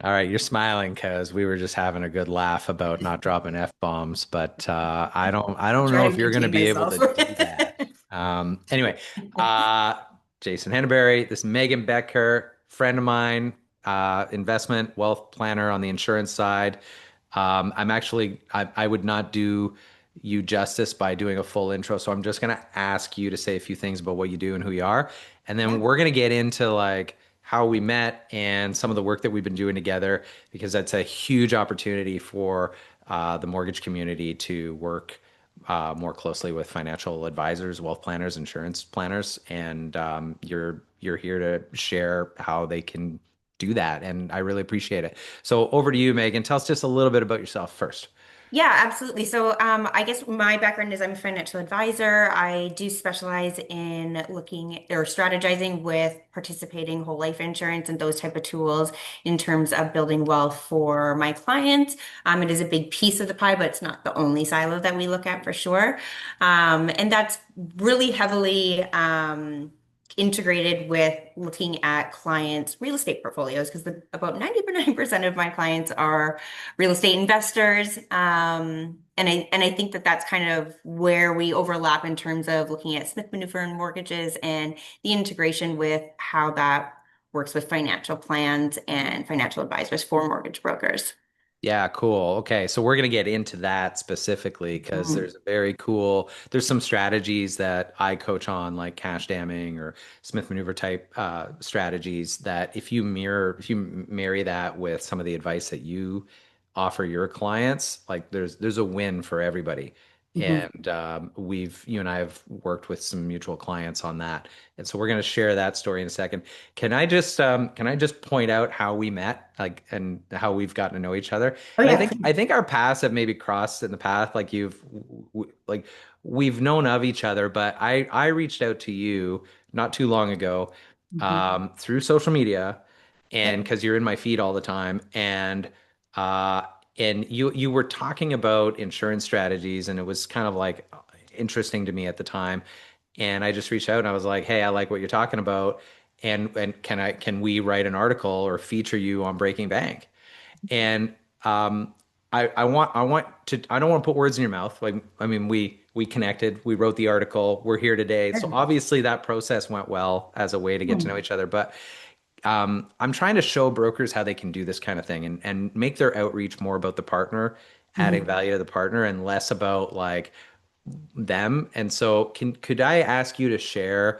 All right, you're smiling because we were just having a good laugh about not dropping F-bombs, but I don't know Try if to you're going to maintain be able myself. to do that. Anyway, uh, Jason Henneberry, this is Megan Betker, friend of mine, investment wealth planner on the insurance side. I would not do you justice by doing a full intro, so I'm just going to ask you to say a few things about what you do and who you are, and then Yeah. we're going to get into like how we met and some of the work that we've been doing together because that's a huge opportunity for the mortgage community to work more closely with financial advisors, wealth planners, insurance planners, and you're here to share how they can do that, and I really appreciate it. So over to you, Megan. Tell us just a little bit about yourself first. Yeah, absolutely. So, I guess my background is I'm a financial advisor. I do specialize in looking or strategizing with participating whole life insurance and those type of tools in terms of building wealth for my clients. It is a big piece of the pie, but it's not the only silo that we look at for sure. And that's really heavily integrated with looking at clients' real estate portfolios because about 99% of my clients are real estate investors. And I think that that's kind of where we overlap in terms of looking at Smith Maneuver and mortgages and the integration with how that works with financial plans and financial advisors for mortgage brokers. Yeah, cool. Okay, so we're going to get into that specifically because Mhm. there's some strategies that I coach on, like cash damming or Smith maneuver type strategies that if you marry that with some of the advice that you offer your clients, like there's a win for everybody. Mhm. And you and I have worked with some mutual clients on that. And so we're going to share that story in a second. Can I just point out how we met, like, and how we've gotten to know each other? Oh And yeah. I think our paths have maybe crossed in the path, like like we've known of each other, but I reached out to you not too long ago Mhm. through social media, and Yep. because you're in my feed all the time, uh, and you were talking about insurance strategies, and it was kind of like interesting to me at the time. And I just reached out and I was like, "Hey, I like what you're talking about, and can we write an article or feature you on Breaking Bank?" And I want to I don't want to put words in your mouth. Like I mean, we connected, we wrote the article, we're here today. So Sure. obviously that process went well as a way to get to know Mhm. each other. But I'm trying to show brokers how they can do this kind of thing and make their outreach more about the partner, adding Mhm. value to the partner, and less about like them. And so could I ask you to share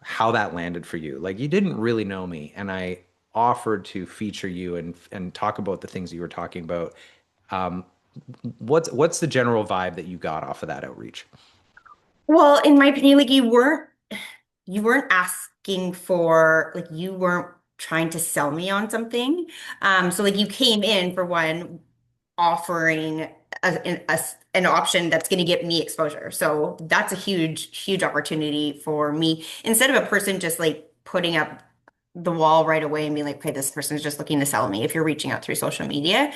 how that landed for you? Like you didn't really know me, and I offered to feature you and talk about the things you were talking about. Um, what's the general vibe that you got off of that outreach? Well, in my opinion, like you weren't asking for like you weren't trying to sell me on something. So like you came in for one offering an option that's going to get me exposure. So that's a huge opportunity for me. Instead of a person just like putting up the wall right away and being like, okay, this person's just looking to sell me if you're reaching out through social media.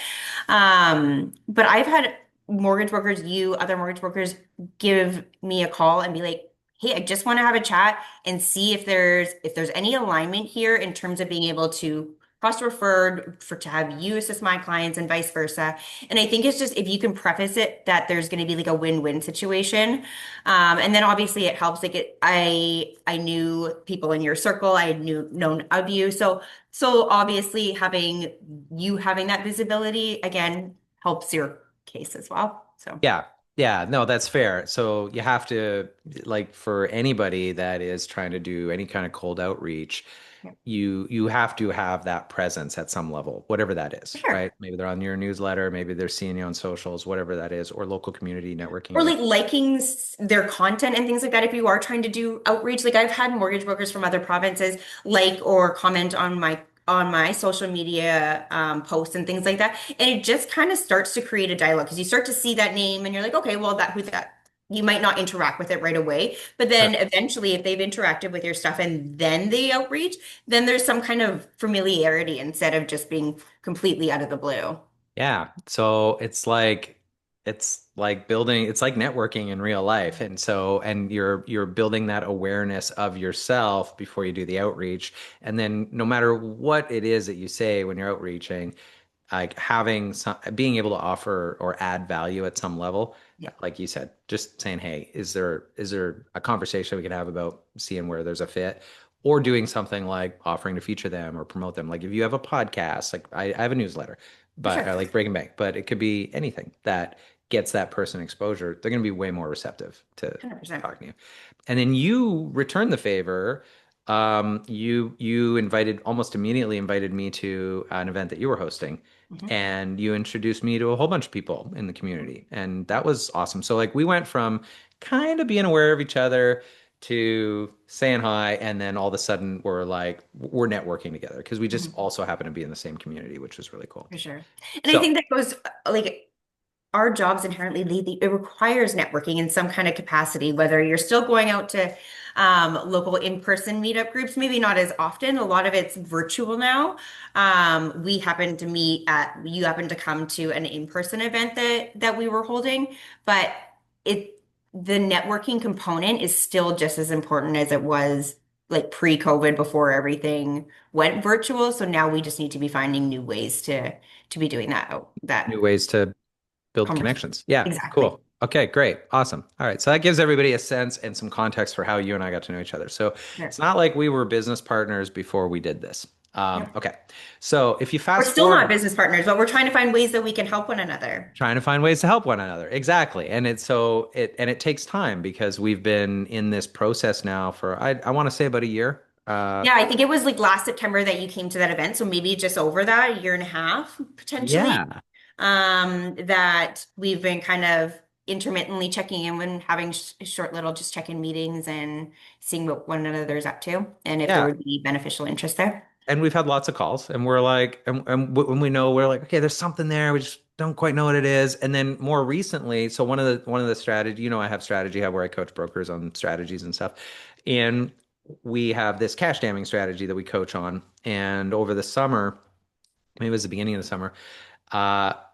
But I've had mortgage brokers, other mortgage brokers give me a call and be like, hey, I just want to have a chat and see if there's any alignment here in terms of being able to cross referred for to have you assist my clients and vice versa. And I think it's just if you can preface it that there's going to be like a win-win situation. And then obviously it helps. Like I knew people in your circle, I knew known of you. So obviously having that visibility again helps your case as well. So Yeah. Yeah, no, that's fair. So you have to, like, for anybody that is trying to do any kind of cold outreach, yeah, you have to have that presence at some level, whatever that for is, sure. right? Maybe they're on your newsletter, maybe they're seeing you on socials, whatever that is, or local community networking Or event. like liking their content and things like that if you are trying to do outreach. Like I've had mortgage brokers from other provinces like or comment on my social media posts and things like that. And it just kind of starts to create a dialogue because you start to see that name and you're like, okay, well that who that you might not interact with it right away, but Sure. then eventually if they've interacted with your stuff and then they outreach, then there's some kind of familiarity instead of just being completely out of the blue. Yeah. So it's like It's like building, it's like networking in real life. And so, and you're building that awareness of yourself before you do the outreach. And then no matter what it is that you say when you're outreaching, like having some, being able to offer or add value at some level, Yeah, like you said, just saying, hey, is there a conversation we could have about seeing where there's a fit, or doing something like offering to feature them or promote them. Like if you have a podcast, like I have a newsletter, for but sure. I like Breaking Bank, but it could be anything that gets that person exposure. They're going to be way more receptive to 100%. talking to you. And then you return the favor. You invited almost immediately invited me to an event that you were hosting, Hmm. and you introduced me to a whole bunch of people in the community, and that was awesome. So like we went from kind of being aware of each other to saying hi, and then all of a sudden we're like we're networking together because we just Hmm. also happen to be in the same community, which was really cool. For sure. And I So think that goes like our jobs inherently it requires networking in some kind of capacity, whether you're still going out to local in-person meetup groups, maybe not as often. A lot of it's virtual now. We happened to meet at, you happened to come to an in-person event that we were holding, but it the networking component is still just as important as it was like pre-COVID before everything went virtual. So now we just need to be finding new ways to be doing that new ways to build conversation. connections. Yeah, Exactly. cool. Okay, great. Awesome. All right. So that gives everybody a sense and some context for how you and I got to know each other. So it's Sure. not like we were business partners before we did this. Yep. Okay. So if you We're fast still not forward, business partners, but we're trying to find ways that we can help one another. trying to find ways to help one another. Exactly. And it's so it takes time because we've been in this process now for I want to say about a year. Yeah, I think it was like last September that you came to that event, so maybe just over that, a year and a half potentially. Yeah. That we've been kind of intermittently checking in when having short little just check-in meetings and seeing what one another's up to and if there Yeah. would be beneficial interest there. And we've had lots of calls, and we're like, and when we know, we're like, okay, there's something there, we just don't quite know what it is. And then more recently, so one of the strategy, I have strategy where I coach brokers on strategies and stuff, and we have this cash damming strategy that we coach on. And over the summer, maybe it was the beginning of the summer,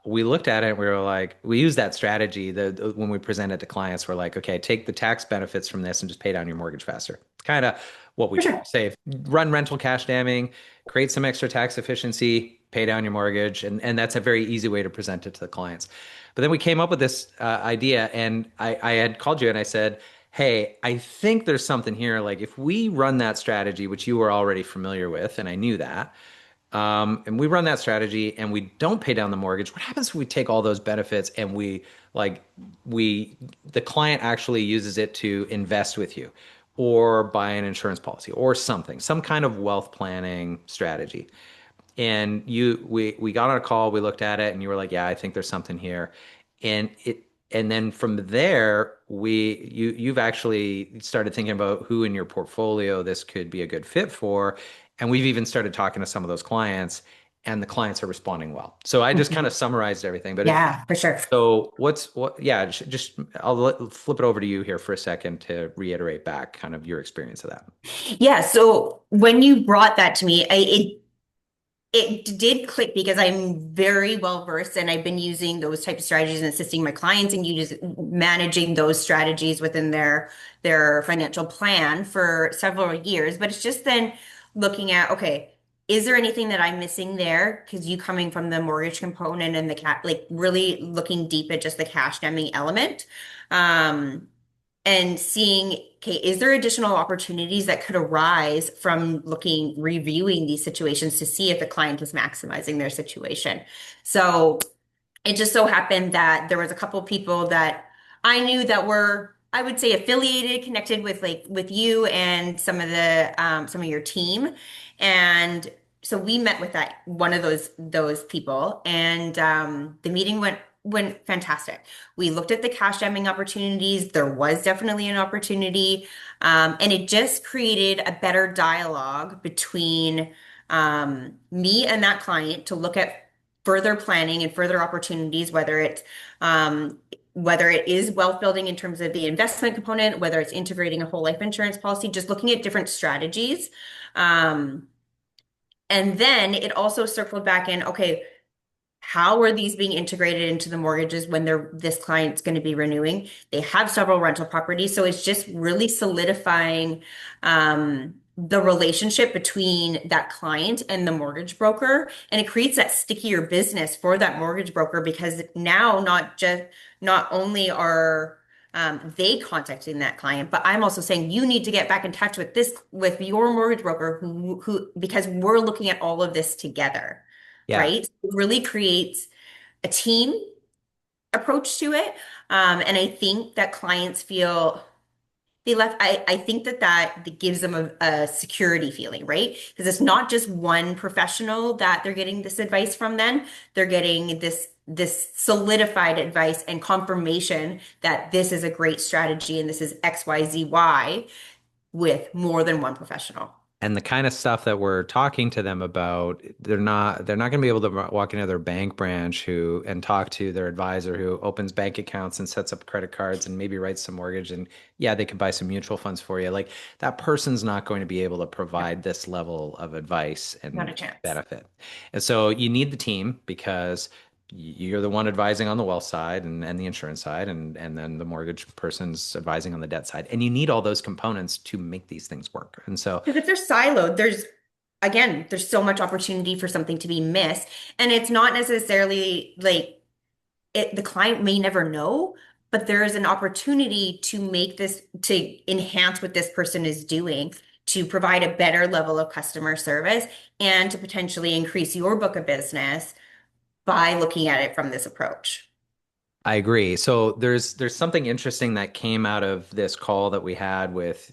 we looked at it and we were like, we use that strategy when we present it to clients, we're like, okay, take the tax benefits from this and just pay down your mortgage faster. It's kind of what we For do. sure. Say, run rental cash damming, create some extra tax efficiency, pay down your mortgage. And that's a very easy way to present it to the clients. But then we came up with this idea, and I had called you and I said, hey, I think there's something here. Like if we run that strategy, which you were already familiar with, and I knew that, and we run that strategy and we don't pay down the mortgage, what happens if we take all those benefits and like we the client actually uses it to invest with you or buy an insurance policy or something, some kind of wealth planning strategy? And we got on a call, we looked at it, and you were like, yeah, I think there's something here. And then from there, you've actually started thinking about who in your portfolio this could be a good fit for. And we've even started talking to some of those clients, and the clients are responding well. So I just kind Mhm. of summarized everything. But if Yeah, for sure. so, yeah, just flip it over to you here for a second to reiterate back kind of your experience of that. Yeah, so when you brought that to me, it did click because I'm very well versed and I've been using those type of strategies and assisting my clients and managing those strategies within their financial plan for several years. But it's just then looking at, okay, is there anything that I'm missing there? Because you coming from the mortgage component and the cat, like really looking deep at just the cash stemming element. Um, and seeing, okay, is there additional opportunities that could arise from reviewing these situations to see if the client is maximizing their situation? So it just so happened that there was a couple of people that I knew that were, I would say, affiliated, connected with like with you and some of your team, and so we met with that one of those people, and the meeting went fantastic. We looked at the cash jamming opportunities. There was definitely an opportunity, and it just created a better dialogue between me and that client to look at further planning and further opportunities, um, whether it is wealth building in terms of the investment component, whether it's integrating a whole life insurance policy, just looking at different strategies. Um, and then it also circled back in, okay, how are these being integrated into the mortgages when this client's going to be renewing? They have several rental properties, so it's just really solidifying the relationship between that client and the mortgage broker, and it creates that stickier business for that mortgage broker because now not only are they contacting that client, but I'm also saying you need to get back in touch with your mortgage broker who because we're looking at all of this together, Yeah. right? It really creates a team approach to it. And I think that clients feel they left. I think that gives them a security feeling, right? Because it's not just one professional that they're getting this advice from then. They're getting this solidified advice and confirmation that this is a great strategy and this is XYZY with more than one professional. And the kind of stuff that we're talking to them about, they're not going to be able to walk into their bank branch who and talk to their advisor who opens bank accounts and sets up credit cards and maybe writes some mortgage and yeah, they could buy some mutual funds for you. Like that person's not going to be able to No, provide this level of advice not a and chance. benefit. And so you need the team because you're the one advising on the wealth side and the insurance side and then the mortgage person's advising on the debt side. And you need all those components to make these things work. And so Because if they're siloed, there's so much opportunity for something to be missed. And it's not necessarily like the client may never know, but there is an opportunity to to enhance what this person is doing, to provide a better level of customer service and to potentially increase your book of business by looking at it from this approach. I agree. So there's something interesting that came out of this call that we had with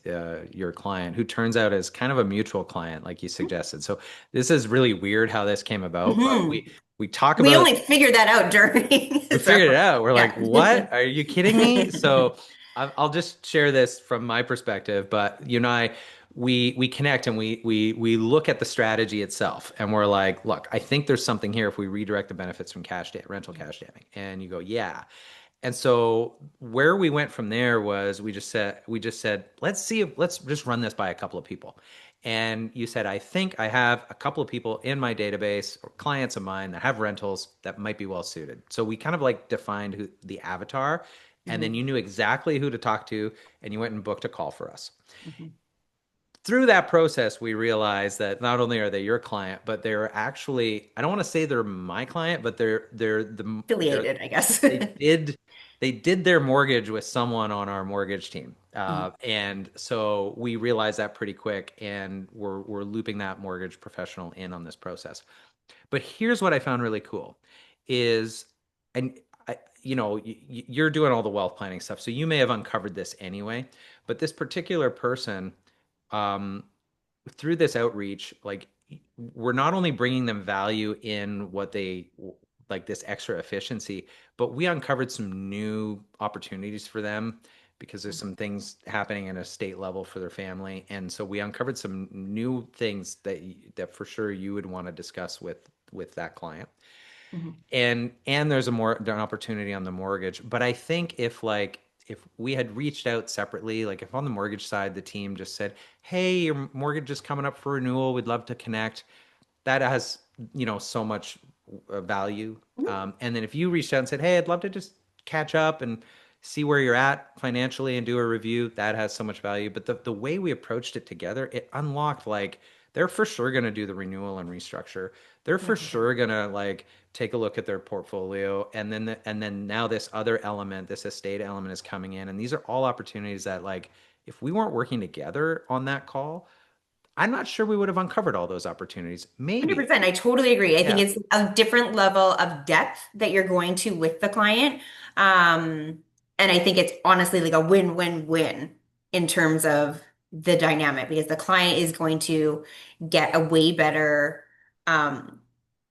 your client, who turns out is kind of a mutual client, like you suggested. So this is really weird how this came about, but Hmm. we talk We about only figured that out during, we so figured it out. We're like, yeah. what? Are you kidding me? So I'll just share this from my perspective, but you and I, we connect and we look at the strategy itself, and we're like, look, I think there's something here if we redirect the benefits from rental cash damming. And you go, yeah. And so where we went from there was we just said let's just run this by a couple of people. And you said, I think I have a couple of people in my database or clients of mine that have rentals that might be well suited. So we kind of like defined the avatar, and then Mhm, you knew exactly who to talk to, and you went and booked a call for us. mhm. Through that process, we realized that not only are they your client, but they're actually, I don't want to say they're my client, but Affiliated, I guess. they did they did their mortgage with someone on our mortgage team, Mhm, and so we realized that pretty quick, and we're looping that mortgage professional in on this process. But here's what I found really cool is, and you're doing all the wealth planning stuff, so you may have uncovered this anyway. But this particular person, um, through this outreach, like we're not only bringing them value in what they like this extra efficiency, but we uncovered some new opportunities for them because there's some things happening in a state level for their family, and so we uncovered some new things that for sure you would want to discuss with that client. mhm. And there's an opportunity on the mortgage, but I think if we had reached out separately, like if on the mortgage side the team just said, hey, your mortgage is coming up for renewal, we'd love to connect, that has so much value. And then if you reached out and said, hey, I'd love to just catch up and see where you're at financially and do a review, that has so much value. But the way we approached it together, it unlocked, like, they're for sure going to do the renewal and restructure. They're for 100%. sure going to like take a look at their portfolio, and then now this other element, this estate element, is coming in, and these are all opportunities that, like, if we weren't working together on that call, I'm not sure we would have uncovered all those opportunities. Maybe. 100%. I totally agree. I think Yeah. it's a different level of depth that you're going to with the client. And I think it's honestly like a win-win-win in terms of the dynamic because the client is going to get a way better um,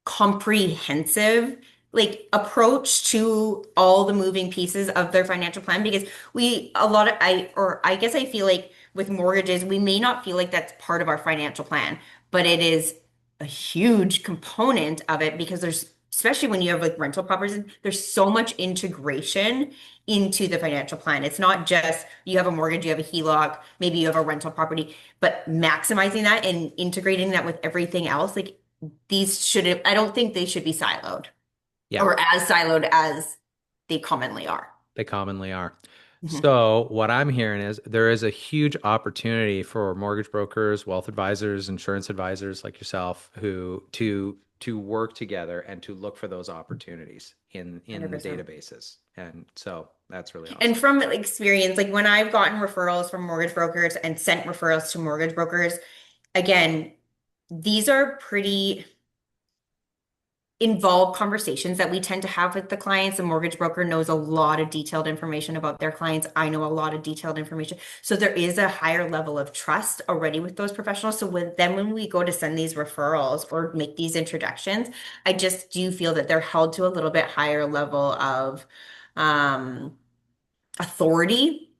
comprehensive like approach to all the moving pieces of their financial plan because I guess I feel like with mortgages we may not feel like that's part of our financial plan, but it is a huge component of it because there's especially when you have like rental properties, there's so much integration into the financial plan. It's not just you have a mortgage, you have a HELOC, maybe you have a rental property, but maximizing that and integrating that with everything else, like I don't think they should be siloed. Yeah, or as siloed as they commonly are. they commonly are. Mhm. So what I'm hearing is there is a huge opportunity for mortgage brokers, wealth advisors, insurance advisors like yourself who to work together and to look for those opportunities in the 100%. databases. And so that's really And awesome. from experience, like when I've gotten referrals from mortgage brokers and sent referrals to mortgage brokers, again, these are pretty involved conversations that we tend to have with the clients. The mortgage broker knows a lot of detailed information about their clients. I know a lot of detailed information. So there is a higher level of trust already with those professionals. So when we go to send these referrals or make these introductions, I just do feel that they're held to a little bit higher level of um, authority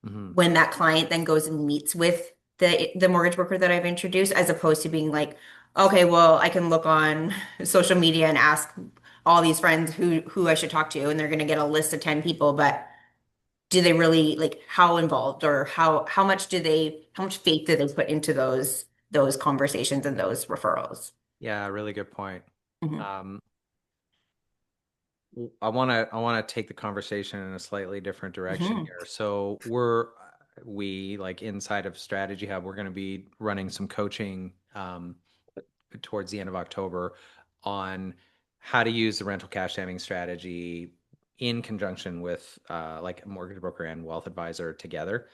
Hmm. when that client then goes and meets with the mortgage broker that I've introduced, as opposed to being like, okay, well, I can look on social media and ask all these friends who I should talk to, and they're going to get a list of 10 people, but do they really like how involved or how much do they how much faith do they put into those conversations and those referrals? Yeah, really good point. Mhm. Um, I want to take the conversation in a slightly different direction Mhm. here. So we like inside of Strategy Hub, we're going to be running some coaching towards the end of October on how to use the rental cash saving strategy in conjunction with like a mortgage broker and wealth advisor together,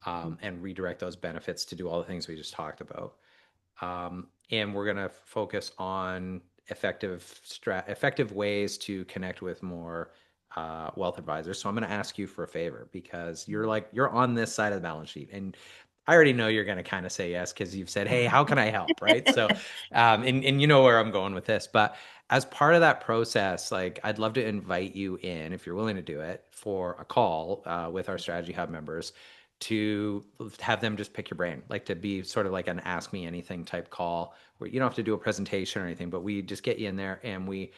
and redirect those benefits to do all the things we just talked about. And we're going to focus on effective ways to connect with more wealth advisors. So I'm going to ask you for a favor because you're on this side of the balance sheet, and I already know you're going to kind of say yes because you've said, "Hey, how can I help?" Right? So, and you know where I'm going with this, but as part of that process, like I'd love to invite you in if you're willing to do it for a call with our Strategy Hub members to have them just pick your brain, like to be sort of like an ask me anything type call where you don't have to do a presentation or anything, but we just get you in there and we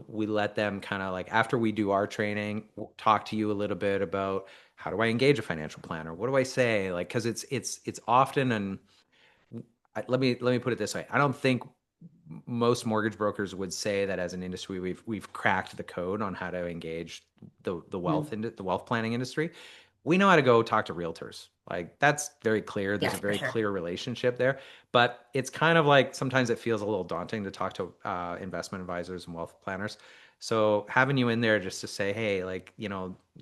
let them kind of like after we do our training, talk to you a little bit about how do I engage a financial planner? What do I say? Like, because it's often and let me put it this way. I don't think most mortgage brokers would say that as an industry we've cracked the code on how to engage Mhm. the wealth planning industry. We know how to go talk to realtors. Like that's very clear. There's a Yes, for very sure. clear relationship there, but it's kind of like sometimes it feels a little daunting to talk to investment advisors and wealth planners. So having you in there just to say, hey, like,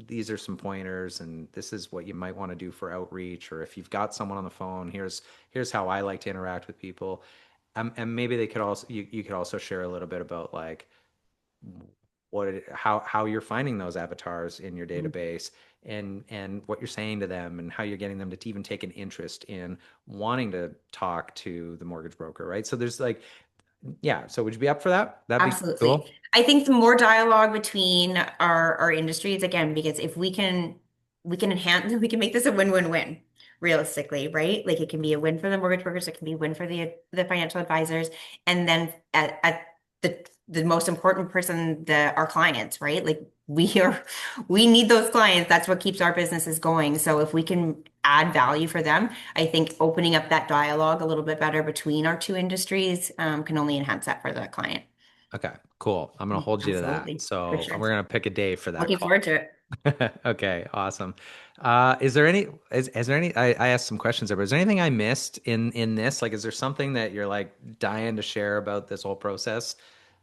these are some pointers and this is what you might want to do for outreach, or if you've got someone on the phone, here's how I like to interact with people. And maybe they could also you could also share a little bit about like how you're finding those avatars in your Mhm. database and what you're saying to them and how you're getting them to even take an interest in wanting to talk to the mortgage broker, right? So there's like, yeah. So would you be up for that? That'd be Absolutely. cool. I think the more dialogue between our industries, again, because if we can enhance, we can make this a win-win-win, realistically, right? Like it can be a win for the mortgage brokers, it can be a win for the financial advisors, and then at the most important person, our clients, right? Like we need those clients. That's what keeps our businesses going. So if we can add value for them, I think opening up that dialogue a little bit better between our two industries can only enhance that for the client. Okay, cool. I'm gonna hold you to that. Absolutely, for So sure. we're gonna pick a day for that Looking call. forward to it. Okay, awesome. Is there any I asked some questions there, but is there anything I missed in this? Like, is there something that you're like dying to share about this whole process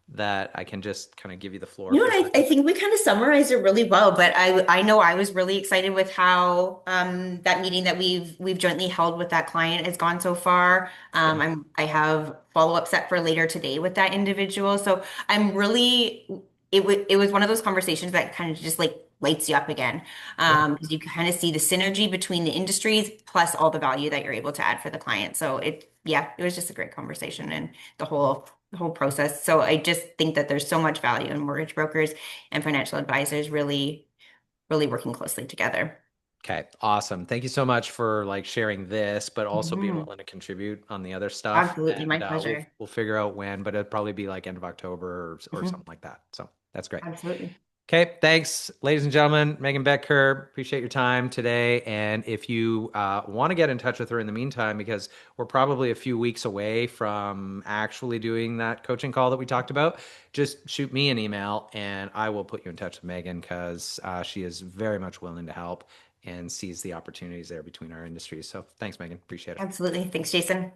that I can just kind of give you the floor You know for a what? I second? think we kind of summarized it really well, but I know I was really excited with how that meeting that we've jointly held with that client has gone so far. Good. I have follow-up set for later today with that individual. So I'm really it was one of those conversations that kind of just like lights you up again. Yeah. Because you kind of see the synergy between the industries plus all the value that you're able to add for the client. So it was just a great conversation and the whole process. So I just think that there's so much value in mortgage brokers and financial advisors really, really working closely together. Okay, awesome. Thank you so much for like sharing this, but also being Mhm. willing to contribute on the other stuff. Absolutely, my And we'll pleasure. we'll figure out when, but it'll probably be like end of October or Mhm. something like that. So that's great. Absolutely. Okay, thanks, ladies and gentlemen. Megan Betker, appreciate your time today. And if you want to get in touch with her in the meantime, because we're probably a few weeks away from actually doing that coaching call that we talked about, just shoot me an email and I will put you in touch with Megan because she is very much willing to help and sees the opportunities there between our industries. So thanks, Megan. Appreciate it. Absolutely. Thanks, Jason.